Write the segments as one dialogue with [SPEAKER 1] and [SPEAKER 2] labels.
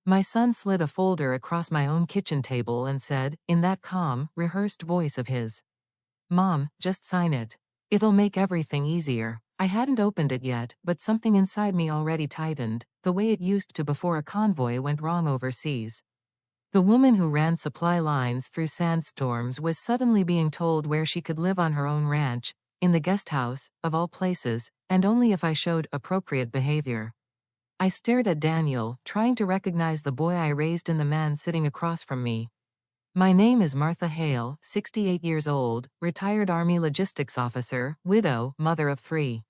[SPEAKER 1] My son slid a folder across my own kitchen table and said, in that calm, rehearsed voice of his, "Mom, just sign it. It'll make everything easier." I hadn't opened it yet, but something inside me already tightened, the way it used to before a convoy went wrong overseas. The woman who ran supply lines through sandstorms was suddenly being told where she could live on her own ranch, in the guest house, of all places, and only if I showed appropriate behavior. I stared at Daniel, trying to recognize the boy I raised in the man sitting across from me. My name is Martha Hale, 68 years old, retired Army logistics officer, widow, mother of 3.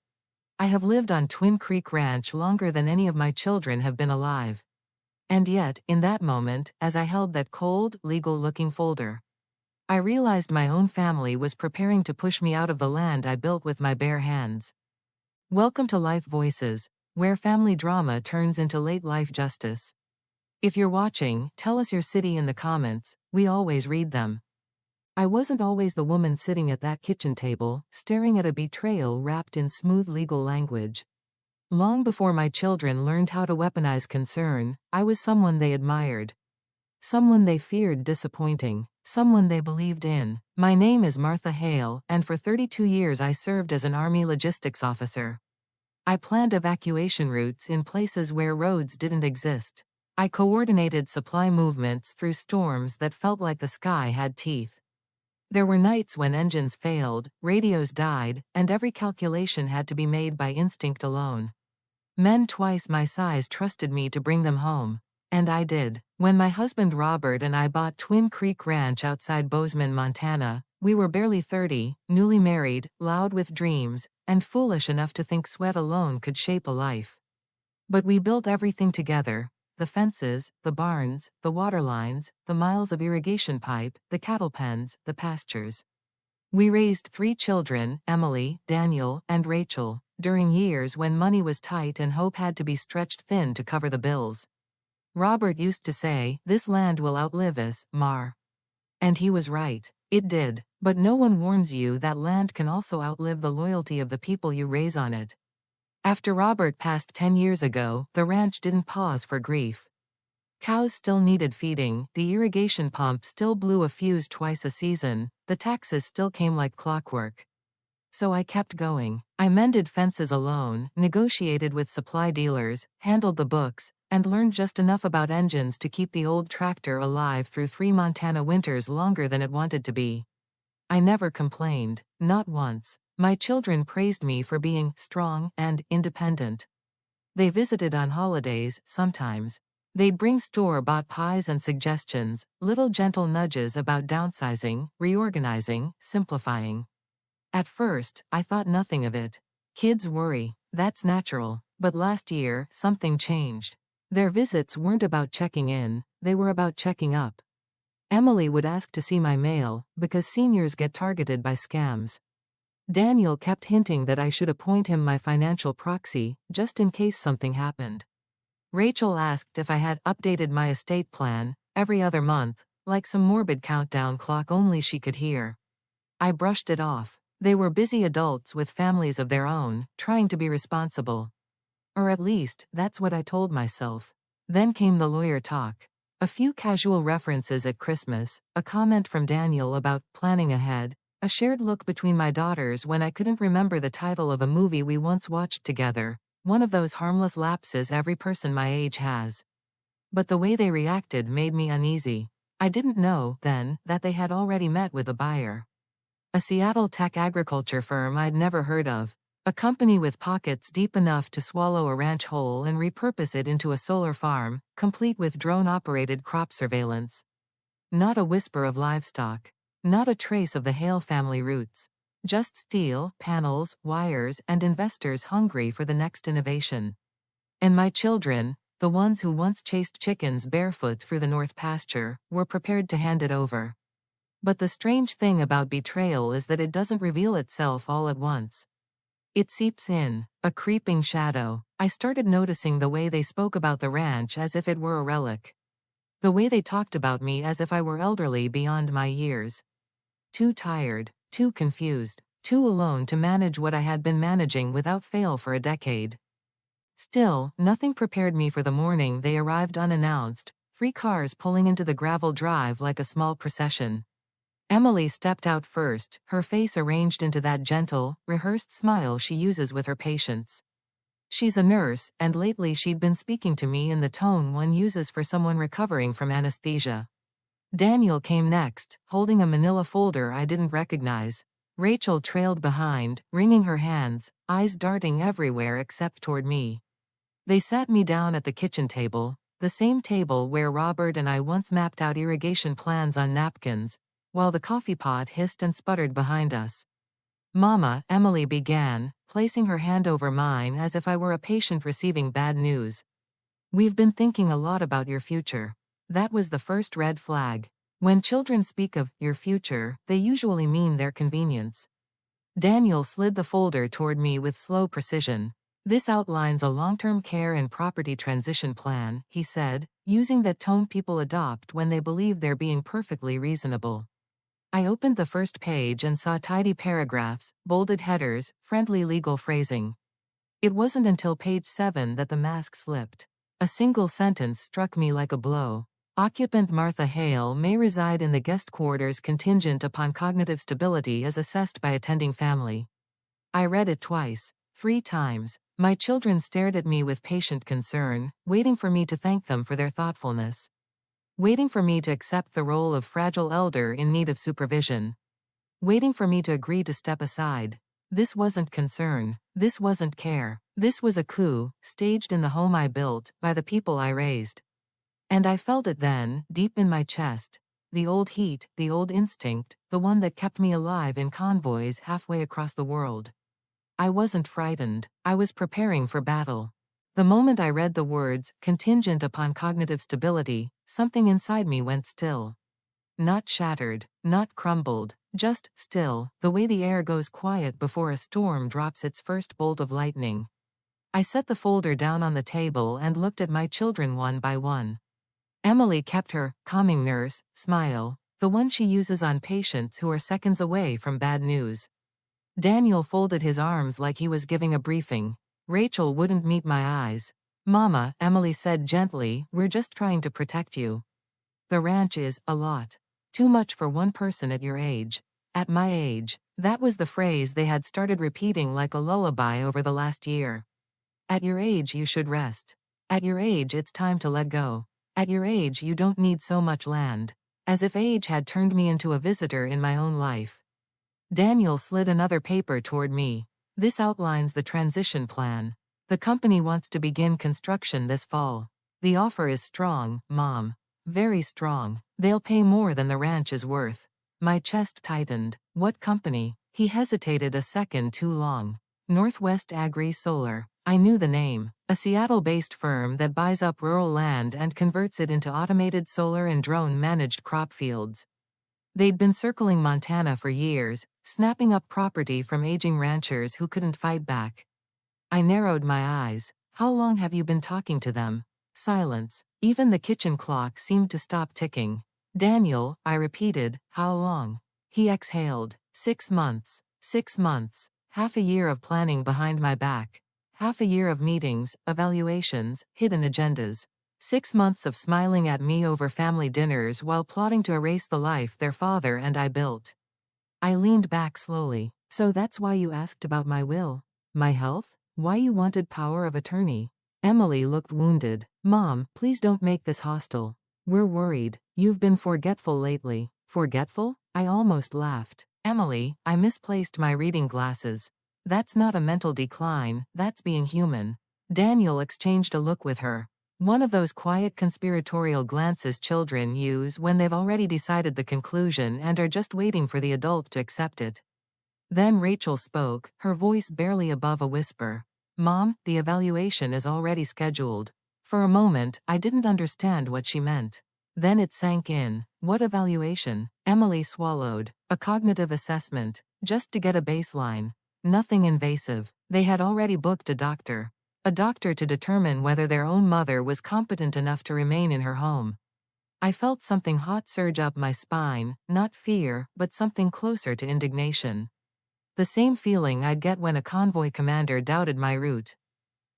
[SPEAKER 1] I have lived on Twin Creek Ranch longer than any of my children have been alive. And yet, in that moment, as I held that cold, legal-looking folder, I realized my own family was preparing to push me out of the land I built with my bare hands. Welcome to Life Voices, where family drama turns into late-life justice. If you're watching, tell us your city in the comments, we always read them. I wasn't always the woman sitting at that kitchen table, staring at a betrayal wrapped in smooth legal language. Long before my children learned how to weaponize concern, I was someone they admired. Someone they feared disappointing. Someone they believed in. My name is Martha Hale, and for 32 years I served as an Army logistics officer. I planned evacuation routes in places where roads didn't exist. I coordinated supply movements through storms that felt like the sky had teeth. There were nights when engines failed, radios died, and every calculation had to be made by instinct alone. Men twice my size trusted me to bring them home. And I did. When my husband Robert and I bought Twin Creek Ranch outside Bozeman, Montana, we were barely 30, newly married, loud with dreams, and foolish enough to think sweat alone could shape a life. But we built everything together. The fences, the barns, the water lines, the miles of irrigation pipe, the cattle pens, the pastures. We raised 3 children, Emily, Daniel, and Rachel, during years when money was tight and hope had to be stretched thin to cover the bills. Robert used to say, "This land will outlive us, Mar." And he was right. It did. But no one warns you that land can also outlive the loyalty of the people you raise on it. After Robert passed 10 years ago, the ranch didn't pause for grief. Cows still needed feeding, the irrigation pump still blew a fuse twice a season, the taxes still came like clockwork. So I kept going. I mended fences alone, negotiated with supply dealers, handled the books, and learned just enough about engines to keep the old tractor alive through 3 Montana winters longer than it wanted to be. I never complained, not once. My children praised me for being strong and independent. They visited on holidays, sometimes. They'd bring store-bought pies and suggestions, little gentle nudges about downsizing, reorganizing, simplifying. At first, I thought nothing of it. Kids worry, that's natural. But last year, something changed. Their visits weren't about checking in, they were about checking up. Emily would ask to see my mail, because seniors get targeted by scams. Daniel kept hinting that I should appoint him my financial proxy, just in case something happened. Rachel asked if I had updated my estate plan, every other month, like some morbid countdown clock only she could hear. I brushed it off. They were busy adults with families of their own, trying to be responsible. Or at least, that's what I told myself. Then came the lawyer talk. A few casual references at Christmas, a comment from Daniel about planning ahead, a shared look between my daughters when I couldn't remember the title of a movie we once watched together, one of those harmless lapses every person my age has. But the way they reacted made me uneasy. I didn't know, then, that they had already met with a buyer. A Seattle tech agriculture firm I'd never heard of. A company with pockets deep enough to swallow a ranch whole and repurpose it into a solar farm, complete with drone-operated crop surveillance. Not a whisper of livestock. Not a trace of the Hale family roots. Just steel, panels, wires, and investors hungry for the next innovation. And my children, the ones who once chased chickens barefoot through the north pasture, were prepared to hand it over. But the strange thing about betrayal is that it doesn't reveal itself all at once. It seeps in, a creeping shadow. I started noticing the way they spoke about the ranch as if it were a relic. The way they talked about me as if I were elderly beyond my years. Too tired, too confused, too alone to manage what I had been managing without fail for a decade. Still, nothing prepared me for the morning they arrived unannounced, 3 cars pulling into the gravel drive like a small procession. Emily stepped out first, her face arranged into that gentle, rehearsed smile she uses with her patients. She's a nurse, and lately she'd been speaking to me in the tone one uses for someone recovering from anesthesia. Daniel came next, holding a manila folder I didn't recognize. Rachel trailed behind, wringing her hands, eyes darting everywhere except toward me. They sat me down at the kitchen table, the same table where Robert and I once mapped out irrigation plans on napkins, while the coffee pot hissed and sputtered behind us. "Mama," Emily began, placing her hand over mine as if I were a patient receiving bad news. "We've been thinking a lot about your future." That was the first red flag. When children speak of your future, they usually mean their convenience. Daniel slid the folder toward me with slow precision. "This outlines a long-term care and property transition plan," he said, using that tone people adopt when they believe they're being perfectly reasonable. I opened the first page and saw tidy paragraphs, bolded headers, friendly legal phrasing. It wasn't until page 7 that the mask slipped. A single sentence struck me like a blow. "Occupant Martha Hale may reside in the guest quarters contingent upon cognitive stability as assessed by attending family." I read it twice, 3 times. My children stared at me with patient concern, waiting for me to thank them for their thoughtfulness. Waiting for me to accept the role of fragile elder in need of supervision. Waiting for me to agree to step aside. This wasn't concern. This wasn't care. This was a coup, staged in the home I built, by the people I raised. And I felt it then, deep in my chest. The old heat, the old instinct, the one that kept me alive in convoys halfway across the world. I wasn't frightened. I was preparing for battle. The moment I read the words, contingent upon cognitive stability, something inside me went still. Not shattered, not crumbled, just still, the way the air goes quiet before a storm drops its first bolt of lightning. I set the folder down on the table and looked at my children one by one. Emily kept her calming nurse smile, the one she uses on patients who are seconds away from bad news. Daniel folded his arms like he was giving a briefing. Rachel wouldn't meet my eyes. "Mama," Emily said gently, "we're just trying to protect you. The ranch is a lot. Too much for one person at your age." At my age, that was the phrase they had started repeating like a lullaby over the last year. At your age you should rest. At your age it's time to let go. At your age you don't need so much land. As if age had turned me into a visitor in my own life. Daniel slid another paper toward me. "This outlines the transition plan. The company wants to begin construction this fall. The offer is strong, Mom. Very strong. They'll pay more than the ranch is worth." My chest tightened. "What company?" He hesitated a second too long. "Northwest Agri Solar." I knew the name. A Seattle-based firm that buys up rural land and converts it into automated solar and drone-managed crop fields. They'd been circling Montana for years, snapping up property from aging ranchers who couldn't fight back. I narrowed my eyes. "How long have you been talking to them?" Silence. Even the kitchen clock seemed to stop ticking. "Daniel," I repeated, "how long?" He exhaled. 6 months. 6 months. Half a year of planning behind my back. Half a year of meetings, evaluations, hidden agendas. 6 months of smiling at me over family dinners while plotting to erase the life their father and I built. I leaned back slowly. "So that's why you asked about my will? My health? Why you wanted power of attorney?" Emily looked wounded. "Mom, please don't make this hostile. We're worried. You've been forgetful lately." "Forgetful?" I almost laughed. "Emily, I misplaced my reading glasses. That's not a mental decline, that's being human." Daniel exchanged a look with her. One of those quiet conspiratorial glances children use when they've already decided the conclusion and are just waiting for the adult to accept it. Then Rachel spoke, her voice barely above a whisper. "Mom, the evaluation is already scheduled." For a moment, I didn't understand what she meant. Then it sank in. "What evaluation?" Emily swallowed. "A cognitive assessment. Just to get a baseline. Nothing invasive. They had already booked a doctor. A doctor to determine whether their own mother was competent enough to remain in her home." I felt something hot surge up my spine, not fear, but something closer to indignation. The same feeling I'd get when a convoy commander doubted my route.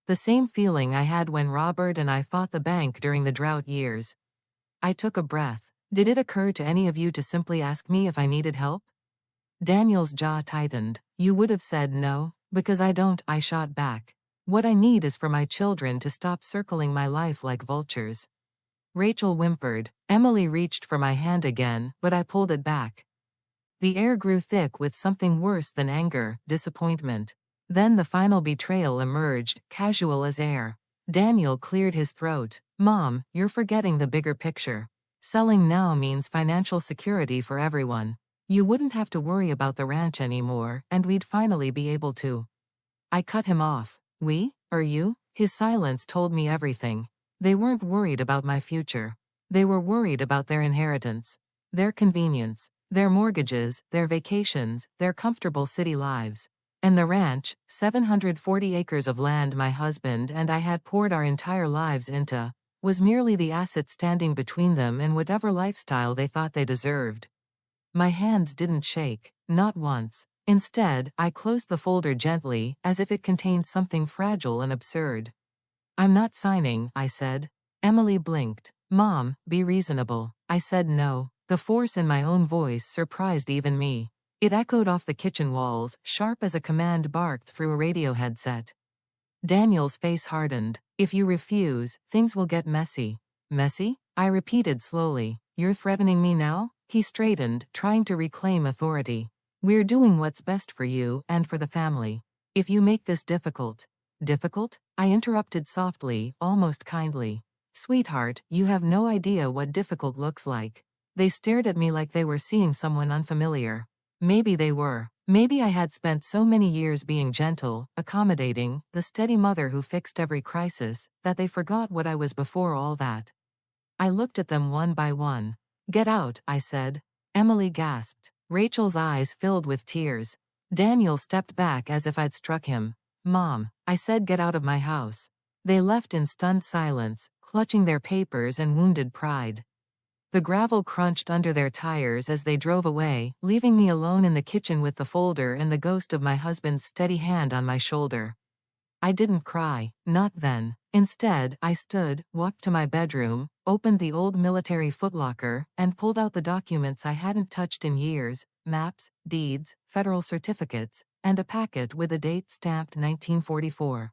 [SPEAKER 1] The same feeling I had when Robert and I fought the bank during the drought years. I took a breath. Did it occur to any of you to simply ask me if I needed help? Daniel's jaw tightened. You would have said no, because I don't, I shot back. What I need is for my children to stop circling my life like vultures. Rachel whimpered. Emily reached for my hand again, but I pulled it back. The air grew thick with something worse than anger, disappointment. Then the final betrayal emerged, casual as air. Daniel cleared his throat. Mom, you're forgetting the bigger picture. Selling now means financial security for everyone. You wouldn't have to worry about the ranch anymore, and we'd finally be able to. I cut him off. We? Or you? His silence told me everything. They weren't worried about my future. They were worried about their inheritance, their convenience, their mortgages, their vacations, their comfortable city lives. And the ranch, 740 acres of land my husband and I had poured our entire lives into, was merely the asset standing between them and whatever lifestyle they thought they deserved. My hands didn't shake, not once. Instead, I closed the folder gently, as if it contained something fragile and absurd. I'm not signing, I said. Emily blinked. Mom, be reasonable. I said no. The force in my own voice surprised even me. It echoed off the kitchen walls, sharp as a command barked through a radio headset. Daniel's face hardened. If you refuse, things will get messy. Messy? I repeated slowly. You're threatening me now? He straightened, trying to reclaim authority. We're doing what's best for you and for the family. If you make this difficult. Difficult? I interrupted softly, almost kindly. Sweetheart, you have no idea what difficult looks like. They stared at me like they were seeing someone unfamiliar. Maybe they were. Maybe I had spent so many years being gentle, accommodating, the steady mother who fixed every crisis, that they forgot what I was before all that. I looked at them one by one. Get out, I said. Emily gasped. Rachel's eyes filled with tears. Daniel stepped back as if I'd struck him. Mom, I said get out of my house. They left in stunned silence, clutching their papers and wounded pride. The gravel crunched under their tires as they drove away, leaving me alone in the kitchen with the folder and the ghost of my husband's steady hand on my shoulder. I didn't cry, not then. Instead, I stood, walked to my bedroom, opened the old military footlocker, and pulled out the documents I hadn't touched in years, maps, deeds, federal certificates, and a packet with a date stamped 1944.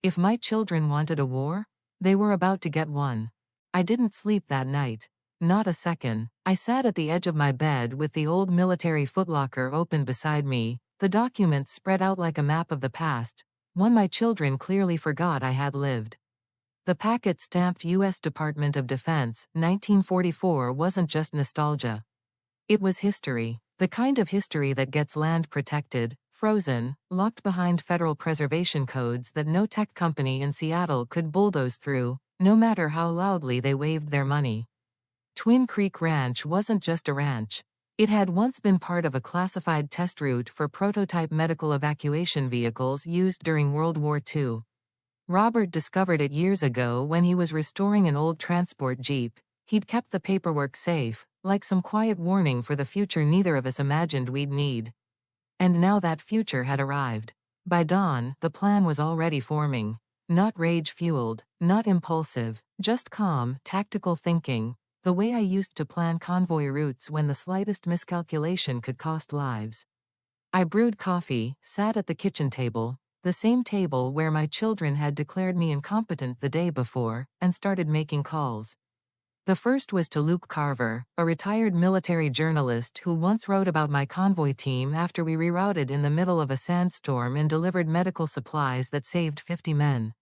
[SPEAKER 1] If my children wanted a war, they were about to get one. I didn't sleep that night. Not a second. I sat at the edge of my bed with the old military footlocker open beside me, the documents spread out like a map of the past, one my children clearly forgot I had lived. The packet stamped U.S. Department of Defense, 1944 wasn't just nostalgia. It was history, the kind of history that gets land protected, frozen, locked behind federal preservation codes that no tech company in Seattle could bulldoze through, no matter how loudly they waved their money. Twin Creek Ranch wasn't just a ranch. It had once been part of a classified test route for prototype medical evacuation vehicles used during World War II. Robert discovered it years ago when he was restoring an old transport jeep. He'd kept the paperwork safe, like some quiet warning for the future neither of us imagined we'd need. And now that future had arrived. By dawn, the plan was already forming. Not rage-fueled, not impulsive, just calm, tactical thinking. The way I used to plan convoy routes when the slightest miscalculation could cost lives. I brewed coffee, sat at the kitchen table, the same table where my children had declared me incompetent the day before, and started making calls. The first was to Luke Carver, a retired military journalist who once wrote about my convoy team after we rerouted in the middle of a sandstorm and delivered medical supplies that saved 50 men.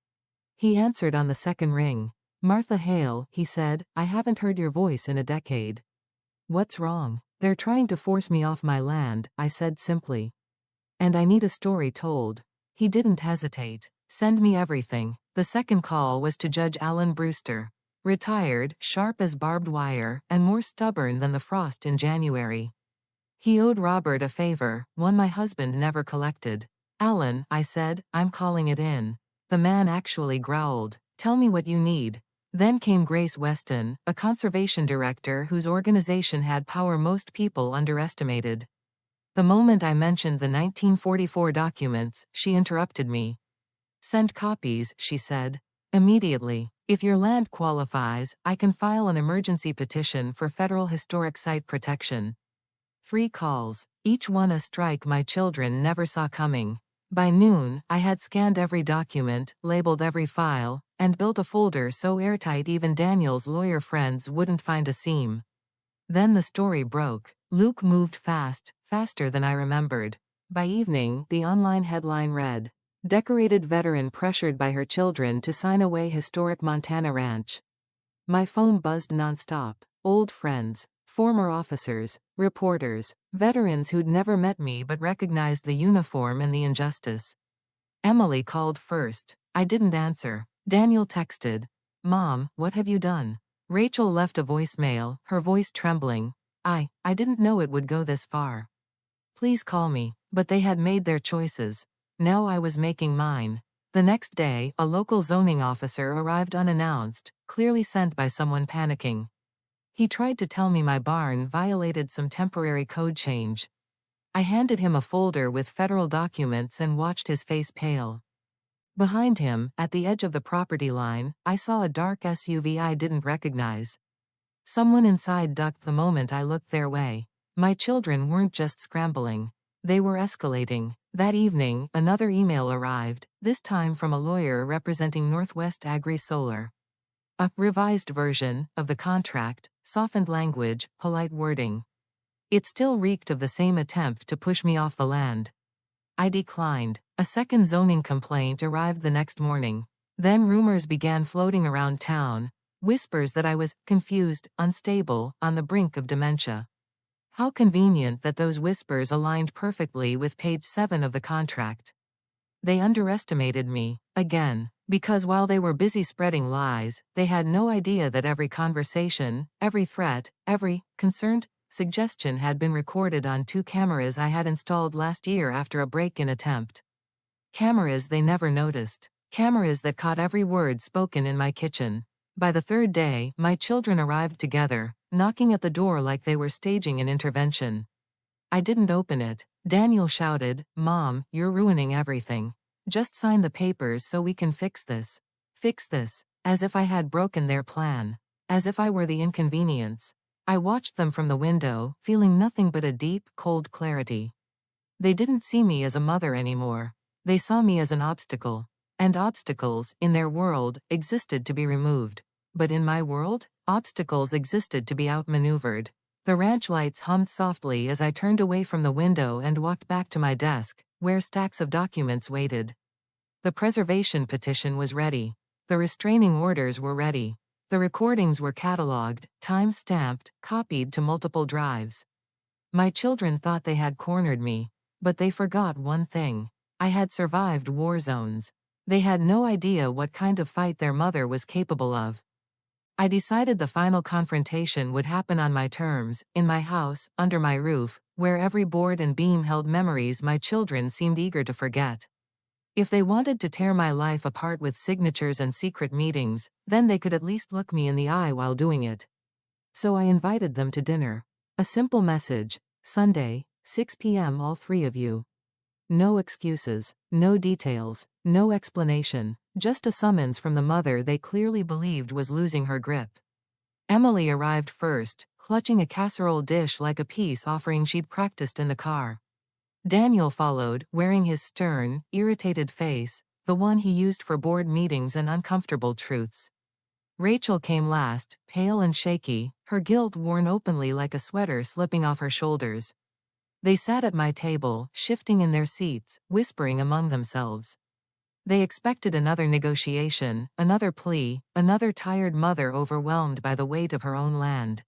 [SPEAKER 1] He answered on the second ring. Martha Hale, he said, I haven't heard your voice in a decade. What's wrong? They're trying to force me off my land, I said simply. And I need a story told. He didn't hesitate. Send me everything. The second call was to Judge Alan Brewster. Retired, sharp as barbed wire, and more stubborn than the frost in January. He owed Robert a favor, one my husband never collected. Alan, I said, I'm calling it in. The man actually growled. Tell me what you need. Then came Grace Weston, a conservation director whose organization had power most people underestimated. The moment I mentioned the 1944 documents, she interrupted me. Send copies, she said. Immediately. If your land qualifies, I can file an emergency petition for federal historic site protection. 3 calls, each one a strike my children never saw coming. By noon, I had scanned every document, labeled every file, and built a folder so airtight even Daniel's lawyer friends wouldn't find a seam. Then the story broke. Luke moved fast, faster than I remembered. By evening, the online headline read, "Decorated veteran pressured by her children to sign away historic Montana ranch." My phone buzzed nonstop. Old friends, former officers, reporters, veterans who'd never met me but recognized the uniform and the injustice. Emily called first. I didn't answer. Daniel texted, "Mom, what have you done?" Rachel left a voicemail, her voice trembling. I didn't know it would go this far. Please call me. But they had made their choices. Now I was making mine. The next day, a local zoning officer arrived unannounced, clearly sent by someone panicking. He tried to tell me my barn violated some temporary code change. I handed him a folder with federal documents and watched his face pale. Behind him, at the edge of the property line, I saw a dark SUV I didn't recognize. Someone inside ducked the moment I looked their way. My children weren't just scrambling. They were escalating. That evening, another email arrived, this time from a lawyer representing Northwest Agri Solar. A revised version of the contract, softened language, polite wording. It still reeked of the same attempt to push me off the land. I declined. A second zoning complaint arrived the next morning. Then rumors began floating around town, whispers that I was confused, unstable, on the brink of dementia. How convenient that those whispers aligned perfectly with page 7 of the contract. They underestimated me, again, because while they were busy spreading lies, they had no idea that every conversation, every threat, every concerned suggestion had been recorded on 2 cameras I had installed last year after a break-in attempt. Cameras they never noticed. Cameras that caught every word spoken in my kitchen. By the 3rd day, my children arrived together, knocking at the door like they were staging an intervention. I didn't open it. Daniel shouted, "Mom, you're ruining everything. Just sign the papers so we can fix this." Fix this. As if I had broken their plan. As if I were the inconvenience. I watched them from the window, feeling nothing but a deep, cold clarity. They didn't see me as a mother anymore. They saw me as an obstacle. And obstacles, in their world, existed to be removed. But in my world, obstacles existed to be outmaneuvered. The ranch lights hummed softly as I turned away from the window and walked back to my desk, where stacks of documents waited. The preservation petition was ready. The restraining orders were ready. The recordings were cataloged, time-stamped, copied to multiple drives. My children thought they had cornered me. But they forgot one thing. I had survived war zones. They had no idea what kind of fight their mother was capable of. I decided the final confrontation would happen on my terms, in my house, under my roof, where every board and beam held memories my children seemed eager to forget. If they wanted to tear my life apart with signatures and secret meetings, then they could at least look me in the eye while doing it. So I invited them to dinner. A simple message, Sunday, 6 p.m. all 3 of you. No excuses, no details, no explanation, just a summons from the mother they clearly believed was losing her grip. Emily arrived first, clutching a casserole dish like a peace offering she'd practiced in the car. Daniel followed, wearing his stern, irritated face, the one he used for board meetings and uncomfortable truths. Rachel came last, pale and shaky, her guilt worn openly like a sweater slipping off her shoulders. They sat at my table, shifting in their seats, whispering among themselves. They expected another negotiation, another plea, another tired mother overwhelmed by the weight of her own land.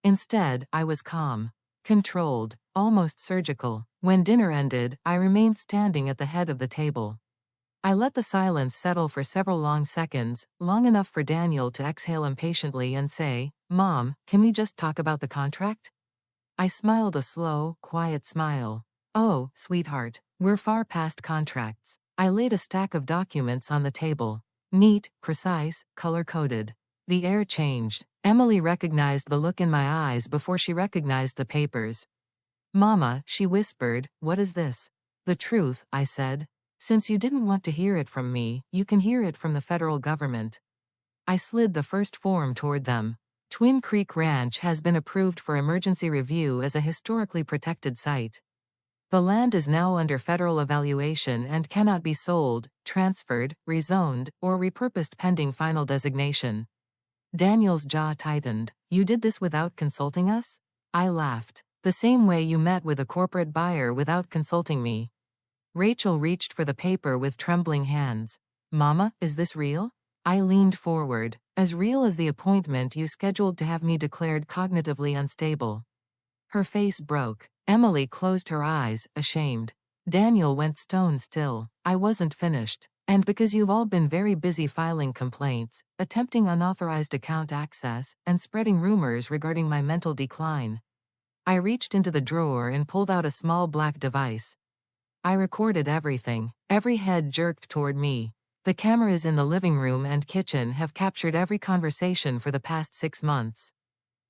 [SPEAKER 1] Instead, I was calm, controlled, almost surgical. When dinner ended, I remained standing at the head of the table. I let the silence settle for several long seconds, long enough for Daniel to exhale impatiently and say, "Mom, can we just talk about the contract?" I smiled a slow, quiet smile. "Oh, sweetheart, we're far past contracts." I laid a stack of documents on the table. Neat, precise, color-coded. The air changed. Emily recognized the look in my eyes before she recognized the papers. "Mama," she whispered, "what is this?" "The truth," I said. Since you didn't want to hear it from me, you can hear it from the federal government. I slid the first form toward them. Twin Creek Ranch has been approved for emergency review as a historically protected site. The land is now under federal evaluation and cannot be sold, transferred, rezoned, or repurposed pending final designation. Daniel's jaw tightened. You did this without consulting us? I laughed. The same way you met with a corporate buyer without consulting me. Rachel reached for the paper with trembling hands. Mama, is this real? I leaned forward. As real as the appointment you scheduled to have me declared cognitively unstable. Her face broke. Emily closed her eyes, ashamed. Daniel went stone still. I wasn't finished. And because you've all been very busy filing complaints, attempting unauthorized account access, and spreading rumors regarding my mental decline. I reached into the drawer and pulled out a small black device. I recorded everything. Every head jerked toward me. The cameras in the living room and kitchen have captured every conversation for the past 6 months.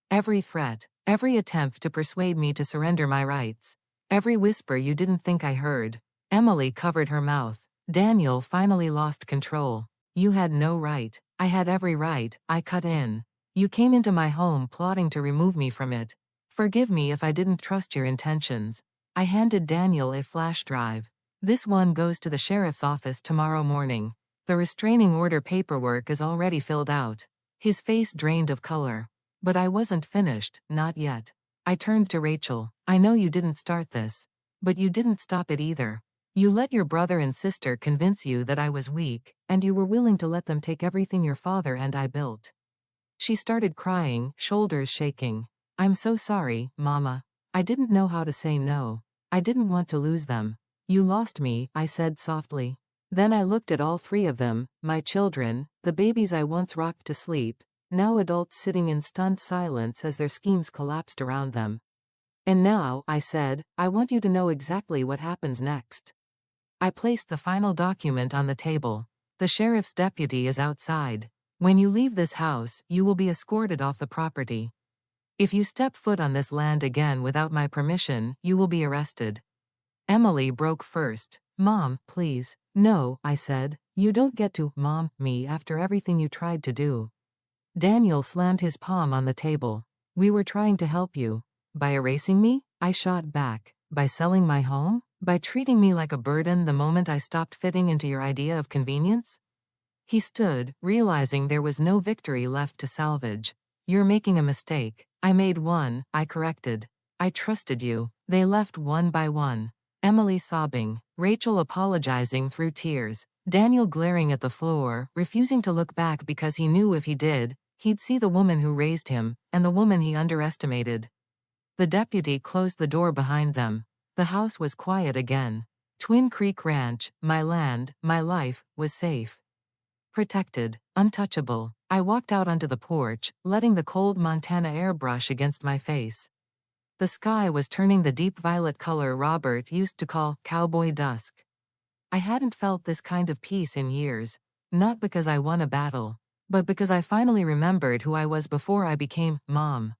[SPEAKER 1] Every threat, every attempt to persuade me to surrender my rights. Every whisper you didn't think I heard. Emily covered her mouth. Daniel finally lost control. You had no right. I had every right. I cut in. You came into my home plotting to remove me from it. Forgive me if I didn't trust your intentions. I handed Daniel a flash drive. This one goes to the sheriff's office tomorrow morning. The restraining order paperwork is already filled out. His face drained of color. But I wasn't finished, not yet. I turned to Rachel. I know you didn't start this. But you didn't stop it either. You let your brother and sister convince you that I was weak, and you were willing to let them take everything your father and I built. She started crying, shoulders shaking. I'm so sorry, Mama. I didn't know how to say no. I didn't want to lose them. You lost me, I said softly. Then I looked at all 3 of them, my children, the babies I once rocked to sleep, now adults sitting in stunned silence as their schemes collapsed around them. And now, I said, I want you to know exactly what happens next. I placed the final document on the table. The sheriff's deputy is outside. When you leave this house, you will be escorted off the property. If you step foot on this land again without my permission, you will be arrested. Emily broke first. Mom, please. No, I said. You don't get to mom me after everything you tried to do. Daniel slammed his palm on the table. We were trying to help you. By erasing me? I shot back. By selling my home? By treating me like a burden the moment I stopped fitting into your idea of convenience? He stood, realizing there was no victory left to salvage. You're making a mistake. I made one, I corrected. I trusted you. They left one by one. Emily sobbing, Rachel apologizing through tears, Daniel glaring at the floor, refusing to look back because he knew if he did, he'd see the woman who raised him, and the woman he underestimated. The deputy closed the door behind them. The house was quiet again. Twin Creek Ranch, my land, my life, was safe. Protected, untouchable. I walked out onto the porch, letting the cold Montana air brush against my face. The sky was turning the deep violet color Robert used to call cowboy dusk. I hadn't felt this kind of peace in years, not because I won a battle, but because I finally remembered who I was before I became Mom.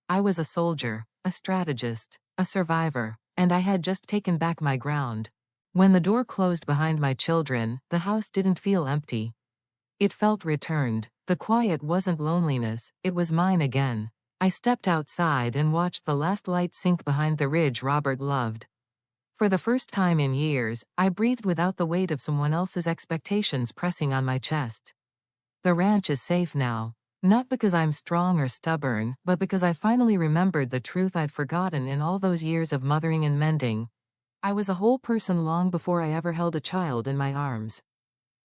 [SPEAKER 1] I was a soldier, a strategist, a survivor, and I had just taken back my ground. When the door closed behind my children, the house didn't feel empty. It felt returned. The quiet wasn't loneliness, it was mine again. I stepped outside and watched the last light sink behind the ridge Robert loved. For the first time in years, I breathed without the weight of someone else's expectations pressing on my chest. The ranch is safe now. Not because I'm strong or stubborn, but because I finally remembered the truth I'd forgotten in all those years of mothering and mending. I was a whole person long before I ever held a child in my arms.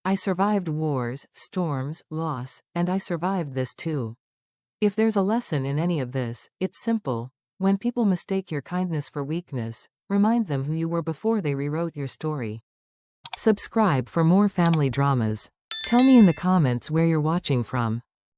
[SPEAKER 1] I survived wars, storms, loss, and I survived this too. If there's a lesson in any of this, it's simple. When people mistake your kindness for weakness, remind them who you were before they rewrote your story. Subscribe for more family dramas. Tell me in the comments where you're watching from.